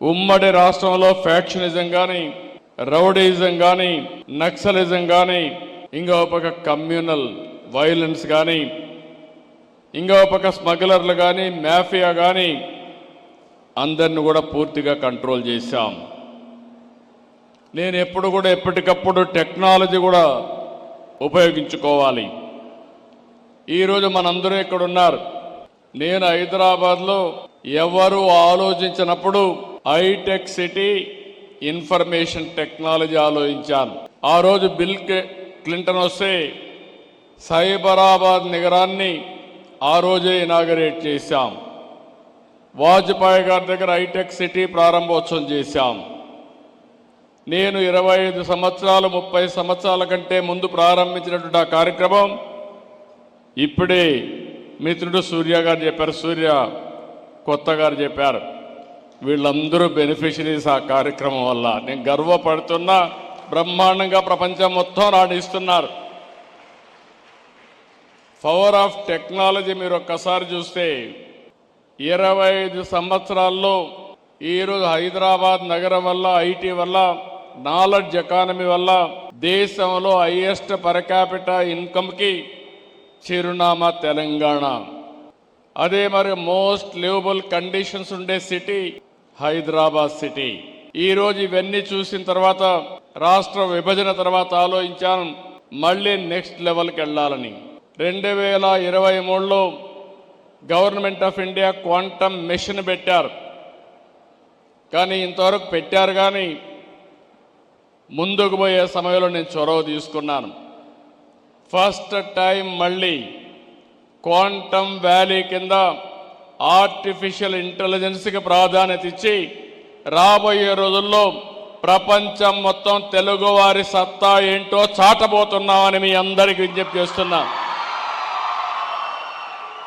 ఉమ్మడి రాష్ట్రంలో ఫ్యాక్షనిజం కానీ, రౌడీజం కానీ, నక్సలిజం కానీ, ఇంకో పక్క కమ్యూనల్ వైలెన్స్ కానీ, ఇంకో పక్క స్మగ్లర్లు కానీ, మాఫియా కానీ అందరిని కూడా పూర్తిగా కంట్రోల్ చేశాం. నేను ఎప్పుడు కూడా ఎప్పటికప్పుడు టెక్నాలజీ కూడా ఉపయోగించుకోవాలి. ఈరోజు మనందరూ ఇక్కడ ఉన్నారు. నేను హైదరాబాద్లో ఎవరు ఆలోచించినప్పుడు హైటెక్ సిటీ, ఇన్ఫర్మేషన్ టెక్నాలజీ ఆలోచించాను. ఆ రోజు బిల్ క్లింటన్ వస్తే సైబరాబాద్ నగరాన్ని ఆ రోజే ఇనాగరేట్ చేశాం. వాజ్పేయి గారి దగ్గర హైటెక్ సిటీ ప్రారంభోత్సవం చేశాం. నేను 25 సంవత్సరాలు 30 సంవత్సరాల కంటే ముందు ప్రారంభించినటువంటి ఆ కార్యక్రమం ఇప్పుడే మిత్రుడు సూర్య గారు చెప్పారు, సూర్య కొత్త గారు చెప్పారు. వీళ్ళందరూ బెనిఫిషరీస్ ఆ కార్యక్రమం వల్ల. నేను గర్వపడుతున్నా. బ్రహ్మాండంగా ప్రపంచం మొత్తం రాణిస్తున్నారు. పవర్ ఆఫ్ టెక్నాలజీ మీరు ఒక్కసారి చూస్తే 25 సంవత్సరాల్లో ఈరోజు హైదరాబాద్ నగరం వల్ల, ఐటీ వల్ల, నాలెడ్జ్ ఎకానమీ వల్ల దేశంలో హైయెస్ట్ పర్ క్యాపిటల్ ఇన్కమ్కి చిరునామా తెలంగాణ. అదే మరి మోస్ట్ లివబుల్ కండిషన్స్ ఉండే సిటీ హైదరాబాద్ సిటీ. ఈరోజు ఇవన్నీ చూసిన తర్వాత రాష్ట్ర విభజన తర్వాత ఆలోచించాను మళ్ళీ నెక్స్ట్ లెవెల్కి వెళ్ళాలని. 2023లో government of India quantum mission పెట్టారు. కానీ ఇంతవరకు పెట్టారు కానీ ముందుకు పోయే సమయంలో నేను చొరవ తీసుకున్నాను. ఫస్ట్ టైం మళ్ళీ క్వాంటమ్ వ్యాలీ కింద ఆర్టిఫిషియల్ ఇంటెలిజెన్స్కి ప్రాధాన్యత ఇచ్చి రాబోయే రోజుల్లో ప్రపంచం మొత్తం తెలుగువారి సత్తా ఏంటో చాటబోతున్నామని మీ అందరికీ విజ్ఞప్తి చేస్తున్నా.